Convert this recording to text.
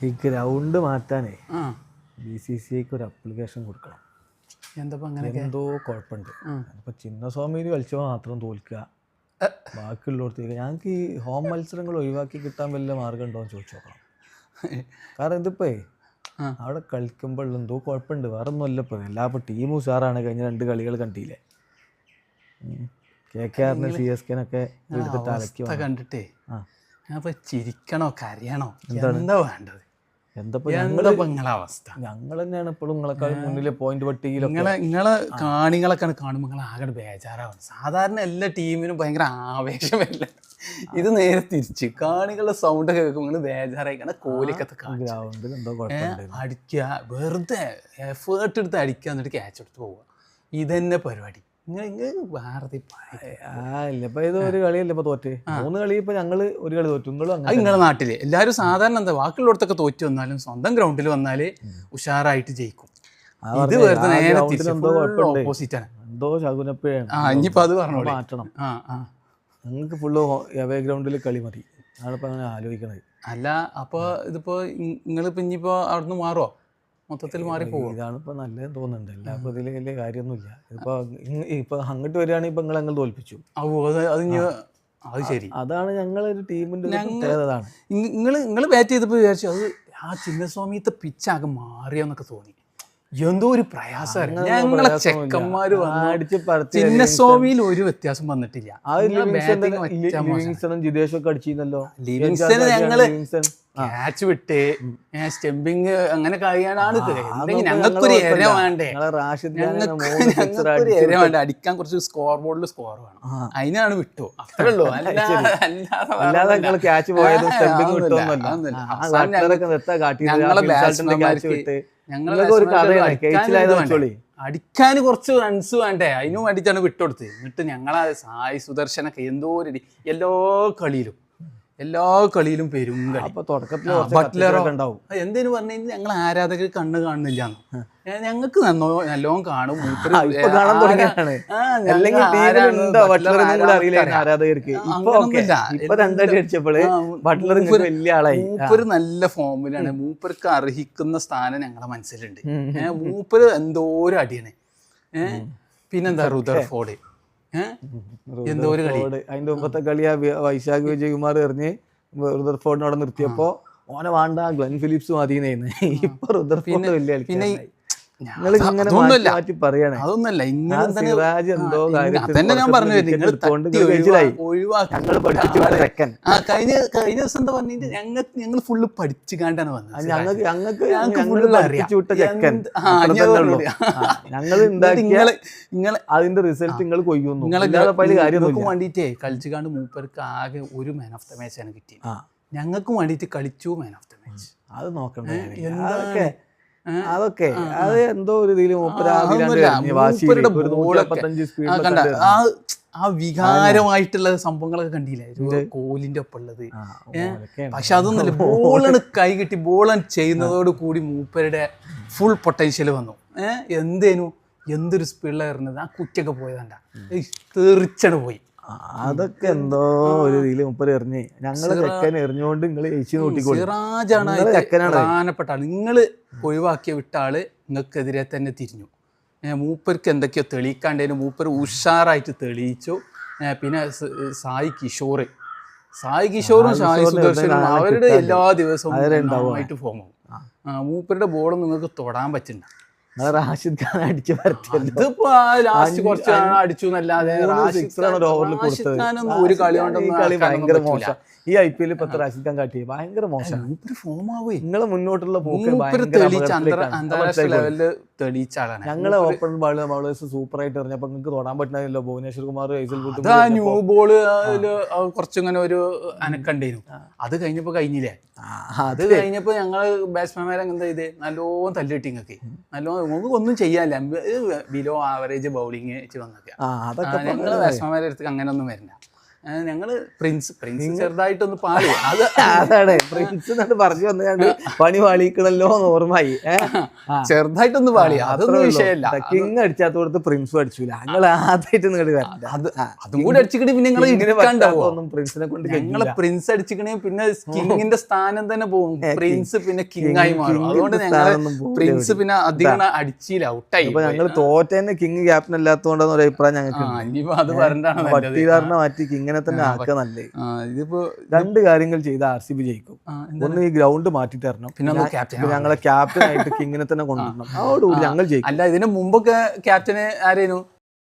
ഈ ഗ്രൗണ്ട് മാറ്റാനേ BCCIക്ക് ഒരു അപ്ലിക്കേഷൻ കൊടുക്കണം. എന്തോ കുഴപ്പമുണ്ട്. അപ്പോൾ ചിന്നസ്വാമിയിൽ കളിച്ചപ്പോൾ മാത്രം തോൽക്കുക, ബാക്കിയുള്ളവർക്ക്. ഞങ്ങൾക്ക് ഈ ഹോം മത്സരങ്ങൾ ഒഴിവാക്കി കിട്ടാൻ വല്ല മാർഗം ഉണ്ടോ എന്ന് ചോദിച്ചു നോക്കണം. കാരണം ഇതിപ്പോ അവിടെ കളിക്കുമ്പോൾ എന്തോ കുഴപ്പമുണ്ട്, വേറെ ഒന്നുമല്ല. ഇപ്പോൾ ഇപ്പോൾ ടീം ഉഷാറാണ്. കഴിഞ്ഞ 2 കളികൾ കണ്ടില്ലേ, KKRന് CSKനൊക്കെ എടുത്തിട്ട് അലക്കി കണ്ടിട്ടേ ചിരിക്കണോ കരയണോ എന്താ വേണ്ടത്? അവസ്ഥ ഞങ്ങൾ തന്നെയാണ് ഇപ്പോഴും നിങ്ങളെക്കാൾ മുന്നിലെ പോയിന്റ് പട്ടികയിൽ. നിങ്ങളെ കാണികളൊക്കെ കാണുമ്പോൾ നിങ്ങൾ ആകെ ബേജാറാണ്. സാധാരണ എല്ലാ ടീമിനും ഭയങ്കര ആവേശമല്ല, ഇത് നേരെ തിരിച്ച് കാണികളുടെ സൗണ്ട് കേൾക്കുമ്പോൾ നിങ്ങൾ ബേജാറായിക്കാണ്. കോലിക്കത്തെ അടിക്കുക, വെറുതെ എഫേർട്ട് എടുത്ത് അടിക്കുക, എന്നിട്ട് ക്യാച്ച് എടുത്ത് പോവുക. ഇതന്നെ പരിപാടി. ഇത് ഒരു കളിയല്ലേ ഇപ്പൊ തോറ്റ്? 3 കളി ഇപ്പൊ ഞങ്ങള് ഒരു കളി തോറ്റു. നിങ്ങളുടെ നാട്ടില് എല്ലാവരും സാധാരണ എന്താ ബാക്കിയുള്ളടത്തൊക്കെ തോറ്റു വന്നാലും സ്വന്തം ഗ്രൗണ്ടിൽ വന്നാല് ഉഷാറായിട്ട് ജയിക്കും. ഇത് വെറുതെ നേരെ ഓപ്പോസിറ്റാണ്. എന്തോ ശകുനപ്പഴാണ്. ഇനിയിപ്പോ അത് പറഞ്ഞു മാറ്റണം. ഞങ്ങൾക്ക് ഫുള്ള് അവേ ഗ്രൗണ്ടിൽ കളി മതി. അതാണിപ്പോ അങ്ങനെ ആലോചിക്കണത്. അല്ല അപ്പൊ ഇതിപ്പോ നിങ്ങളിപ്പോ ഇനിയിപ്പോ അവിടുന്ന് മാറുമോ? മൊത്തത്തിൽ മാറിപ്പോകും. ഇതാണിപ്പോ നല്ലതെന്ന് തോന്നുന്നുണ്ട്. എല്ലാവർക്കും ഇതിൽ വലിയ കാര്യമൊന്നുമില്ല. ഇപ്പൊ അങ്ങോട്ട് വരികയാണെങ്കിൽ ഇപ്പൊ നിങ്ങൾ തോൽപ്പിച്ചു. അത് ശരി. അതാണ് ഞങ്ങളൊരു ടീമിന്റെ പ്രത്യേകതയാണ്. നിങ്ങൾ ബാറ്റ് ചെയ്തപ്പോൾ വിചാരിച്ചു അത് ആ ചിന്നസ്വാമിത്തെ പിച്ചാകെ മാറിയെന്നൊക്കെ തോന്നി. എന്തോ ഒരു പ്രയാസമായിരുന്നു. ഞങ്ങളെ ചെക്കന്മാര് ചിന്നസ്വാമിയിൽ ഒരു വ്യത്യാസം വന്നിട്ടില്ല. ജിതേഷൊക്കെ അടിച്ചിരുന്നല്ലോ. ലിവിങ്സ്റ്റന് ഞങ്ങള് ക്യാച്ച് വിട്ട് സ്റ്റെമ്പിങ് അങ്ങനെ കഴിയാനാണ്. ഞങ്ങൾക്കൊരു ഇര വേണ്ടേ, ഞങ്ങൾക്കൊരു ഇര വേണ്ട. അടിക്കാൻ കുറച്ച് സ്കോർ ബോർഡിൽ സ്കോർ വേണം, അതിനാണ് വിട്ടു. അത്രേ ഉള്ളൂ. അല്ലാതെ ക്യാച്ച് പോയതും സ്റ്റെമ്പിങ് വിട്ടൊന്നുമല്ല. അടിക്കാൻ കുറച്ച് റൺസ് വേണ്ടേ, അതിനും വേണ്ടിയിട്ടാണ് വിട്ടുകൊടുത്തത്. എന്നിട്ട് ഞങ്ങളെ സായി സുദർശനൊക്കെ എന്തോ ഒരു എല്ലാ കളിയിലും പെരും കളി. ബട്ട്ലറോ എന്തേലും പറഞ്ഞു കഴിഞ്ഞാൽ ഞങ്ങൾ ആരാധകർ കണ്ണ് കാണുന്നില്ലാന്ന്. ഞങ്ങൾക്ക് നല്ലോണം കാണും. മൂപ്പര് നല്ല ഫോമിലാണ്. മൂപ്പർക്ക് അർഹിക്കുന്ന സ്ഥാനം ഞങ്ങളെ മനസ്സിലുണ്ട്. മൂപ്പര് എന്തോരം അടിയാണ്. പിന്നെന്താ റുദർഫോർഡ്, എന്തോ ഒരു കളി. അതിന്റെ മുമ്പത്തെ കളി വൈശാഖ് വിജയകുമാർ എറിഞ്ഞ് റുദർഫോർഡിനോടെ നിർത്തിയപ്പോ ഓനെ വേണ്ട ഗ്ലെൻ ഫിലിപ്സ് മതിയെന്ന്. ഇപ്പൊ റുദർഫോർഡ് വലിയ പിന്നെ പറയണേ അതൊന്നല്ല. കഴിഞ്ഞ ദിവസം എന്താ പറഞ്ഞിട്ട് ഞങ്ങൾ ഫുള്ള് പഠിച്ചു കാണ്ടാണ് വന്നത്. അതിന്റെ റിസൾട്ട് നിങ്ങൾ കൊയ്യുന്നു. നിങ്ങൾക്ക് വേണ്ടിട്ടേ കളിച്ചു കാണ്ട് മൂപ്പർക്ക് ആകെ ഒരു മാൻ ഓഫ് ദ മാച്ച് ആണ് കിട്ടിയത്. ഞങ്ങൾക്ക് വേണ്ടിട്ട് കളിച്ചു മാൻ ഓഫ് ദ മാച്ച്. അത് നോക്കണ്ടേ? അതൊക്കെ അത് എന്തോ ഒരു ഇതിലും ആ വികാരമായിട്ടുള്ള സംഭവങ്ങളൊക്കെ കണ്ടില്ലേ കോഹ്ലിന്റെ ഒപ്പം ഉള്ളത്. പക്ഷെ അതൊന്നുമല്ല, ബോളാണ് കൈ കിട്ടി ബോളാണ് ചെയ്യുന്നതോട് കൂടി മൂപ്പരുടെ ഫുൾ പൊട്ടൻഷ്യൽ വന്നു. എന്തൊരു സ്പീഡിലായിരുന്നത്. ആ കുറ്റൊക്കെ പോയതാണ്ട തെറിച്ചട് പോയി. അതൊക്കെ എന്തോ ഒരു ഇതിൽ മുപ്പര് എറിഞ്ഞ് ഞങ്ങള് ചെക്കൻ എറിഞ്ഞുകൊണ്ട് നിങ്ങൾ ചേച്ചി നോട്ടിക്കോളൂ. സിറാജാണ് പ്രധാനപ്പെട്ട ആള്. നിങ്ങൾ ഒഴിവാക്കിയ വിട്ട ആള് നിങ്ങൾക്കെതിരെ തന്നെ തിരിഞ്ഞു. മൂപ്പർക്ക് എന്തൊക്കെയോ തെളിയിക്കാണ്ടേനും മൂപ്പർ ഉഷാറായിട്ട് തെളിയിച്ചു. പിന്നെ സായി കിഷോറും സായി സുദർശനും അവരുടെ എല്ലാ ദിവസവും നന്നായിട്ട് ഫോം ആവും. മൂപ്പരുടെ ബോളും നിങ്ങൾക്ക് തൊടാൻ പറ്റില്ല. റാഷിദ് ഖാൻ അടിച്ചു ഇതിപ്പോ ലാസ്റ്റ് കുറച്ച് അടിച്ചു എന്നല്ലാതെ ഒരു കളി ഭയങ്കര മോശം. ഈ IPL ഇപ്പത്തെ റാഷിദ് ഖാൻ കാട്ടി ഭയങ്കര മോശം. നിങ്ങളെ മുന്നോട്ടുള്ള അന്താരാഷ്ട്ര ലെവലില് തെളിയിച്ച ആളാണ്. ഞങ്ങളെ ഓപ്പൺ ബൗളേഴ്സ് സൂപ്പർ ആയിട്ട് എറിഞ്ഞപ്പോ നിങ്ങൾക്ക് തൊടാൻ പറ്റുന്നല്ലോ. ഭുവനേശ്വർ കുമാർ ന്യൂ ബോള് കുറച്ചിങ്ങനെ ഒരു അനക്കണ്ടേനു. അത് കഴിഞ്ഞില്ലേ? അത് കഴിഞ്ഞപ്പോ ഞങ്ങള് ബാറ്റ്സ്മാൻമാരെ എന്താ ചെയ്തേ, നല്ലോണം തല്ലിട്ടി. നിങ്ങൾക്ക് നല്ലോണം നമുക്ക് ഒന്നും ചെയ്യാനില്ല. ബിലോ ആവറേജ് ബൗളിങ് വെച്ച് വന്നൊക്കെ ഞങ്ങള് ബാറ്റ്സ്മാൻമാരെ അടുത്ത് അങ്ങനെ ഒന്നും വരില്ല. ഞങ്ങള് പ്രിൻസ് ചെറുതായിട്ടൊന്ന് പാളി. അത് അതാണ് പ്രിൻസ് എന്നിട്ട് പറഞ്ഞു വന്നുകൊണ്ട് പണി പാളിക്കണല്ലോ എന്ന് ഓർമ്മയായി. ചെറുതായിട്ടൊന്ന് പാളി, അതൊന്നും വിഷയമല്ല. കിങ് അടിച്ചാത്ത കൊടുത്ത് പ്രിൻസും അടിച്ചില്ല. ഞങ്ങൾ ആദ്യമായിട്ട് നിങ്ങോട്ട് വരണ്ട. അതും കൂടി അടിച്ചിക്കണേ പിന്നെ ഒന്നും പ്രിൻസിനെ കൊണ്ട് ഞങ്ങളെ പ്രിൻസ് അടിച്ചിക്കണേ പിന്നെ കിങ്ങിന്റെ സ്ഥാനം തന്നെ പോകും. പ്രിൻസ് പിന്നെ കിങ് ആയി മാറും. അതുകൊണ്ട് ഞങ്ങള് പ്രിൻസ് പിന്നെ അധികം അടിച്ചില്ല, ഔട്ടായി. ഞങ്ങൾ തോറ്റന്നെ കിങ് ക്യാപ്റ്റൻ അല്ലാത്തതുകൊണ്ടെന്ന് ഒരു അഭിപ്രായം ഞങ്ങൾക്ക്. ഇനിയിപ്പോ അത് പറഞ്ഞാണ് പട്ടികാരനെ മാറ്റി കിങ്ങിനെ തന്നെ ആക്കുക നല്ലത്. ഇതിപ്പോ 2 കാര്യങ്ങൾ ചെയ്ത RCB ജയിക്കും. ഒന്ന് ഈ ഗ്രൗണ്ട് മാറ്റി തരണം, പിന്നെ ഞങ്ങളെ ക്യാപ്റ്റൻ ആയിട്ട് കിങ്ങിനെ തന്നെ കൊണ്ടുവരണം. അതോടുകൂടി ഞങ്ങൾ ജയിക്കും. അല്ല ഇതിന് മുമ്പൊക്കെ ക്യാപ്റ്റന് ആരേനു?